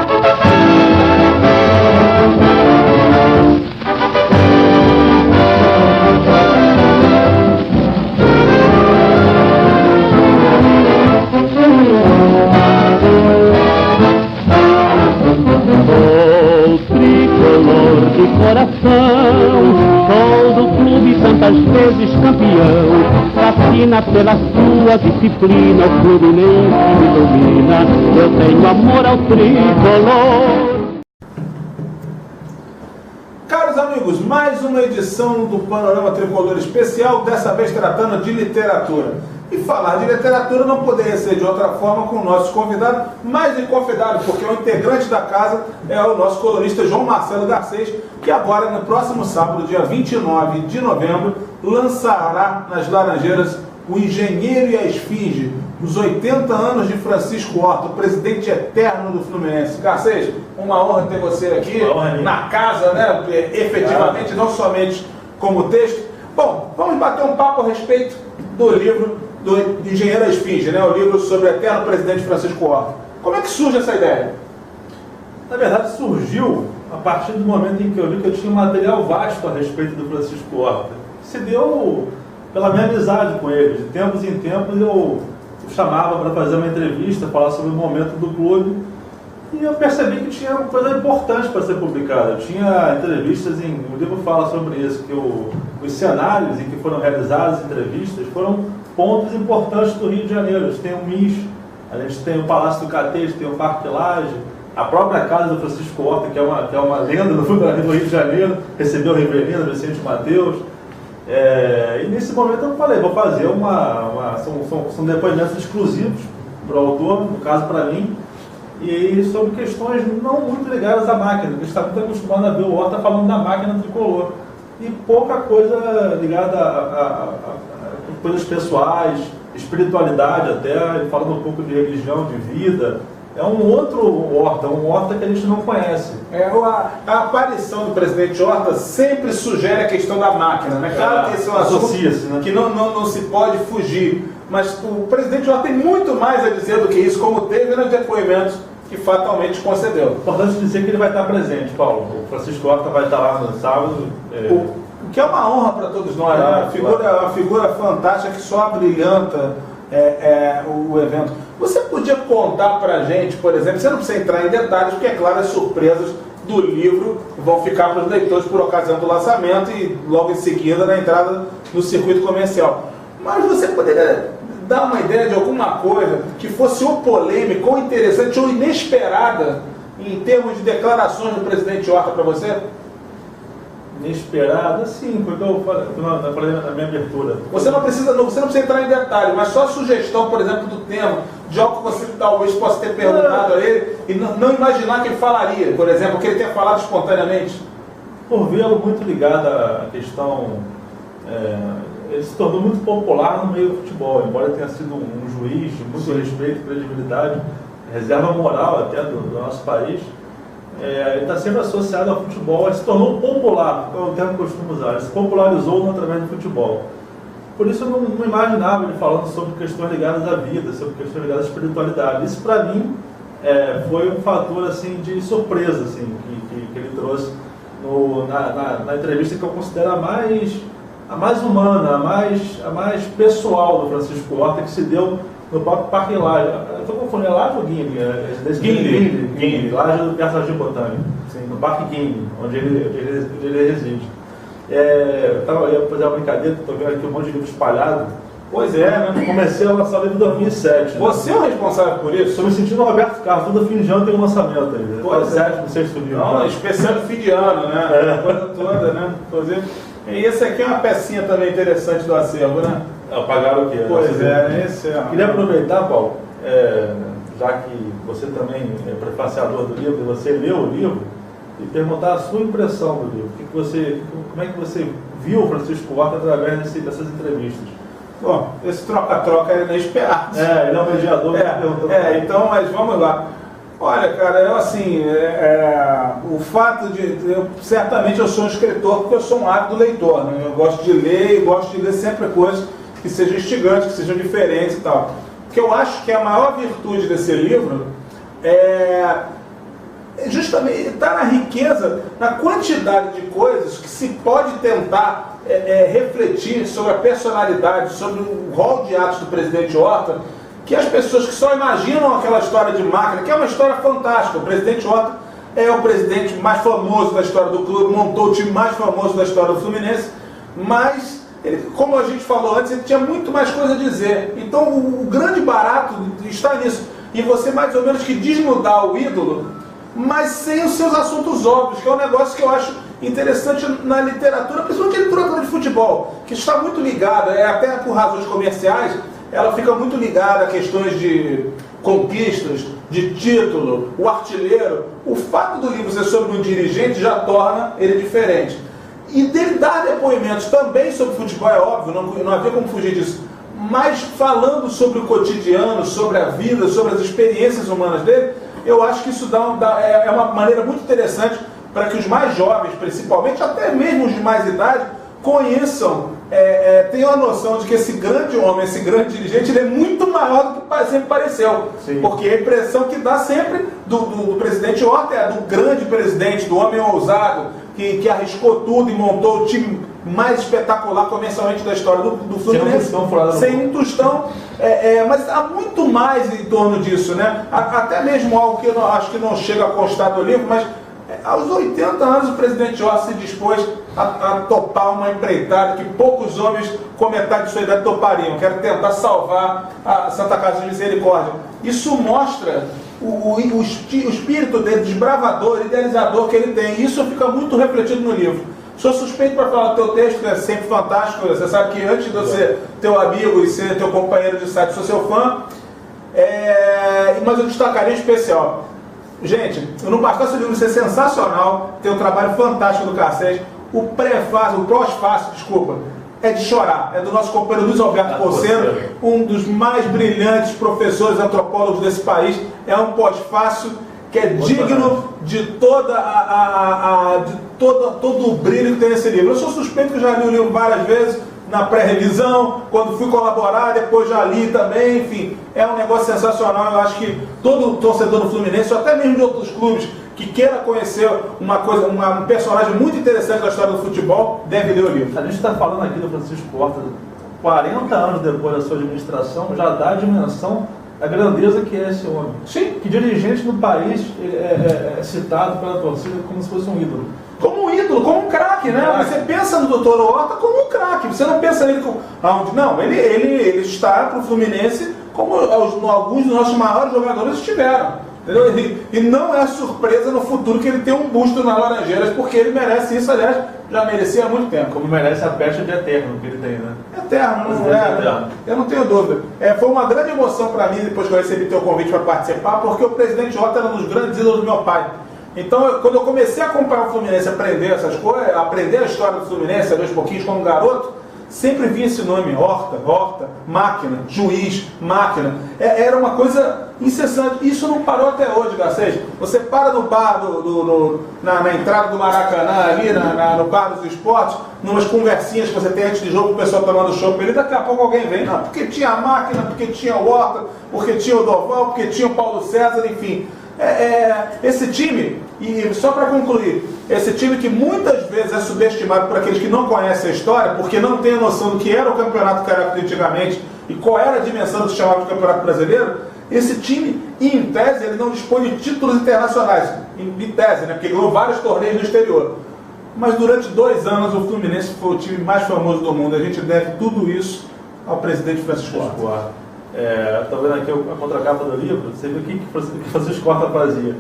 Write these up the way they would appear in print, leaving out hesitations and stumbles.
Sou do clube tantas vezes campeão, fascina pela sua disciplina, o Fluminense me domina, eu tenho amor ao tricolor. Caros amigos, mais uma edição do Panorama Tricolor Especial, dessa vez tratando de literatura. E falar de literatura não poderia ser de outra forma com o nosso convidado, mais inconfidável, porque o integrante da casa é o nosso colunista João Marcelo Garcês, que agora, no próximo sábado, dia 29 de novembro, lançará nas Laranjeiras O Engenheiro e a Esfinge, os 80 anos de Francisco Horta, o presidente eterno do Fluminense. Garcês, uma honra ter você aqui na casa, né? Efetivamente, não somente como texto. Bom, vamos bater um papo a respeito do livro do Engenheiro e a Esfinge, né? O livro sobre o eterno presidente Francisco Horta. Como é que surge essa ideia? Na verdade, surgiu a partir do momento em que eu vi que eu tinha um material vasto a respeito do Francisco Horta. Se deu pela minha amizade com ele. De tempos em tempos eu chamava para fazer uma entrevista, falar sobre o momento do clube, e eu percebi que tinha uma coisa importante para ser publicada. Tinha entrevistas, o livro fala sobre isso, que os cenários em que foram realizadas as entrevistas foram pontos importantes do Rio de Janeiro. A gente tem o MIS, a gente tem o Palácio do Catete, tem o Parque Lage, a própria casa do Francisco Horta, que é uma lenda do Rio de Janeiro, recebeu o Rivelino, Vicente Mateus. E nesse momento eu falei, vou fazer são depoimentos exclusivos para o autor, no caso para mim, e sobre questões não muito ligadas à máquina, porque a gente está muito acostumado a ver o Horta falando da máquina tricolor, e pouca coisa ligada a coisas pessoais, espiritualidade até, ele falando um pouco de religião, de vida. É um outro Horta, um Horta que a gente não conhece. A aparição do presidente Horta sempre sugere a questão da máquina, né? Claro que esse é um assunto, né, que não se pode fugir, mas o presidente Horta tem muito mais a dizer do que isso, como teve nos depoimentos que fatalmente concedeu. Importante dizer que ele vai estar presente, Paulo. O Francisco Horta vai estar lá no sábado. O que é uma honra para todos nós, né? Uma figura fantástica que só abrilhanta o evento. Você podia contar para a gente, por exemplo, você não precisa entrar em detalhes, porque é claro, as surpresas do livro vão ficar para os leitores por ocasião do lançamento e logo em seguida na entrada no circuito comercial. Mas você poderia dar uma ideia de alguma coisa que fosse ou polêmica, ou interessante, ou inesperada em termos de declarações do presidente Horta para você? Inesperada, sim, porque eu falei na minha abertura. Você não precisa entrar em detalhe, mas só a sugestão, por exemplo, do tema, de algo que você talvez possa ter perguntado a ele e não imaginar que ele falaria, por exemplo, que ele tenha falado espontaneamente. Por vê-lo muito ligado à questão, ele se tornou muito popular no meio do futebol, embora ele tenha sido um juiz de muito respeito, credibilidade, reserva moral até do nosso país. Ele está sempre associado ao futebol, ele se tornou popular, é o termo que eu costumo usar, ele se popularizou através do futebol. Por isso eu não imaginava ele falando sobre questões ligadas à vida, sobre questões ligadas à espiritualidade. Isso para mim foi um fator assim, de surpresa assim, que ele trouxe na entrevista que eu considero a mais humana, a mais pessoal do Francisco Horta, que se deu no Parque Lage. Eu estou confundindo, é Lage ou Guine? Guine, Lage do Jardim Botânico, no Parque Guine, onde ele reside. Eu ia fazer uma brincadeira, estou vendo aqui um monte de livro espalhado. Pois é, né? Comecei a lançar o livro em 2007. Você é o responsável por isso? Estou me sentindo Roberto Carlos, todo fim de ano tem um lançamento aí. Pois é. Sétimo, sexto livro. Não, especial de fim de ano, né? Coisa toda, né? Inclusive. E esse aqui é uma pecinha também interessante do acervo, né? Pagaram o quê? Pois é, esse é. Queria aproveitar, Paulo, já que você também é prefaciador do livro, você leu o livro, e perguntar a sua impressão do livro. Como é que você viu o Francisco Horta através dessas entrevistas? Bom, esse troca-troca é inesperado. Ele é um mediador. Então, mas vamos lá. Olha, cara, o fato certamente eu sou um escritor porque eu sou um ávido leitor, né? Eu gosto de ler e gosto de ler sempre coisas que sejam instigantes, que sejam diferentes e tal. Porque eu acho que a maior virtude desse livro é justamente está na riqueza, na quantidade de coisas que se pode tentar refletir sobre a personalidade, sobre o rol de atos do presidente Horta, que as pessoas que só imaginam aquela história de máquina, que é uma história fantástica. O presidente Horta é o presidente mais famoso da história do clube, montou o time mais famoso da história do Fluminense, mas, como a gente falou antes, ele tinha muito mais coisa a dizer. Então o grande barato está nisso. E você mais ou menos que desnudar o ídolo, mas sem os seus assuntos óbvios, que é um negócio que eu acho interessante na literatura, principalmente a literatura de futebol, que está muito ligada, até por razões comerciais, ela fica muito ligada a questões de conquistas, de título, o artilheiro. O fato do livro ser sobre um dirigente já torna ele diferente. E dele dar depoimentos também sobre futebol, é óbvio, não havia como fugir disso, mas falando sobre o cotidiano, sobre a vida, sobre as experiências humanas dele, eu acho que isso é uma maneira muito interessante para que os mais jovens, principalmente, até mesmo os de mais idade, conheçam, tenham a noção de que esse grande homem, esse grande dirigente, ele é muito maior do que sempre pareceu. Sim. Porque a impressão que dá sempre do presidente Horta é do grande presidente, do homem ousado, que arriscou tudo e montou o time mais espetacular comercialmente da história do Fluminense. Sem um tostão. Mas há muito mais em torno disso, né? Até mesmo algo que eu acho que não chega a constar do livro, mas aos 80 anos o presidente Horta se dispôs a topar uma empreitada que poucos homens com metade de sua idade topariam. Quero tentar salvar a Santa Casa de Misericórdia. Isso mostra o espírito dele, desbravador, idealizador que ele tem. Isso fica muito refletido no livro. Sou suspeito para falar do teu texto, que é sempre fantástico. Você sabe que antes de eu ser teu amigo e ser teu companheiro de site, sou seu fã. Mas eu destacaria em especial. Gente, não bastasse o livro ser sensacional, tem um trabalho fantástico do Cacete. O pós-fácil, desculpa, é de chorar. É do nosso companheiro Luiz Alberto Poceno, um dos mais brilhantes professores antropólogos desse país. É um pós-fácil que é digno de todo o brilho que tem nesse livro. Eu sou suspeito que eu já li o livro várias vezes, na pré-revisão, quando fui colaborar, depois já li também, enfim, é um negócio sensacional. Eu acho que todo torcedor do Fluminense, ou até mesmo de outros clubes, que queira conhecer um personagem muito interessante da história do futebol, deve ler o livro. A gente está falando aqui do Francisco Horta, 40 anos depois da sua administração, já dá a dimensão da grandeza que é esse homem. Sim. Que dirigente no país é citado pela torcida como se fosse um ídolo. Como um ídolo, como um craque, né? Você pensa no Dr. Horta como um craque, você não pensa nele como... Não, ele está para o Fluminense como alguns dos nossos maiores jogadores estiveram. Entendeu? E não é surpresa no futuro que ele tenha um busto nas Laranjeiras, porque ele merece isso, aliás, já merecia há muito tempo. Como merece a pecha de eterno que ele tem, né? Eterno, não é? Eu não tenho dúvida. Foi uma grande emoção para mim, depois que eu recebi teu convite para participar, porque o presidente Horta era um dos grandes ídolos do meu pai. Então, quando eu comecei a acompanhar o Fluminense, aprender essas coisas, aprender a história do Fluminense, aos pouquinhos como garoto, sempre vi esse nome, Horta, máquina, juiz, máquina. Era uma coisa incessante. Isso não parou até hoje, Garcês. Você para no bar, na entrada do Maracanã, ali, no bar dos esportes, numas conversinhas que você tem antes de jogo, o pessoal tomando chopp ali, daqui a pouco alguém vem. Não, porque tinha a máquina, porque tinha o Horta, porque tinha o Doval, porque tinha o Paulo César, enfim. Esse time, e só para concluir, esse time que muitas vezes é subestimado por aqueles que não conhecem a história, porque não tem a noção do que era o Campeonato Carioca de antigamente e qual era a dimensão do chamado de Campeonato Brasileiro, esse time, em tese, ele não dispõe de títulos internacionais, em tese, né, porque ganhou vários torneios no exterior. Mas durante 2 anos o Fluminense foi o time mais famoso do mundo. A gente deve tudo isso ao presidente Francisco Horta. Estou vendo aqui a contracapa do livro, você viu o que Francisco Horta fazia?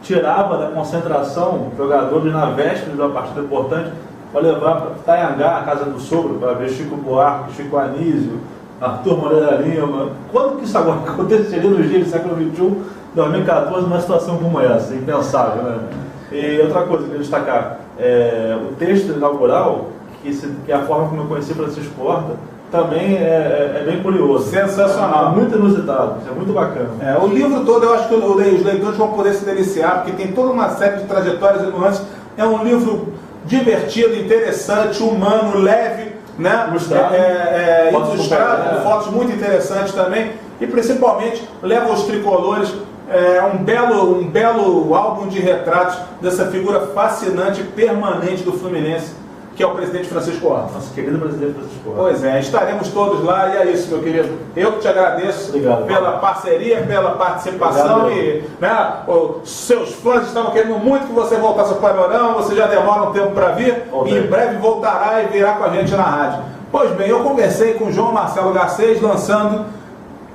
Tirava da concentração jogadores na véspera de uma partida importante para levar para Itaiangá, a casa do sogro, para ver Chico Buarque, Chico Anísio, Arthur Moreira Lima. Quando que isso agora aconteceria nos dias do século XXI, 2014, numa situação como essa? Impensável, né? E outra coisa que eu queria destacar, o texto inaugural, que é a forma como eu conheci Francisco Horta, também é bem curioso. Sensacional. Muito inusitado, é muito bacana. O livro todo eu acho que os leitores vão poder se deliciar, porque tem toda uma série de trajetórias e nuances. É um livro divertido, interessante, humano, leve, né? Ilustrado, com fotos muito interessantes também. E principalmente leva os tricolores um belo álbum de retratos dessa figura fascinante, permanente do Fluminense, que é o presidente Francisco Horta. Nosso querido presidente Francisco Horta. Pois é, estaremos todos lá e é isso, meu querido. Eu que te agradeço. Obrigado, pela parceria, pela participação. Obrigado, e os seus fãs estavam querendo muito que você voltasse ao Panorama, você já demora um tempo para vir e em breve voltará e virá com a gente na rádio. Pois bem, eu conversei com o João Marcelo Garcês lançando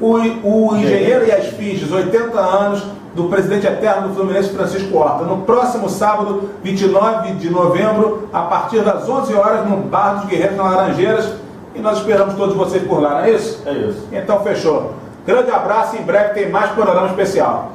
o Engenheiro e as Finges, 80 anos do presidente eterno do Fluminense, Francisco Horta, no próximo sábado, 29 de novembro, a partir das 11 horas, no Bar dos Guerreiros, na Laranjeiras, e nós esperamos todos vocês por lá, não é isso? É isso. Então fechou. Grande abraço, em breve tem mais Panorama Especial.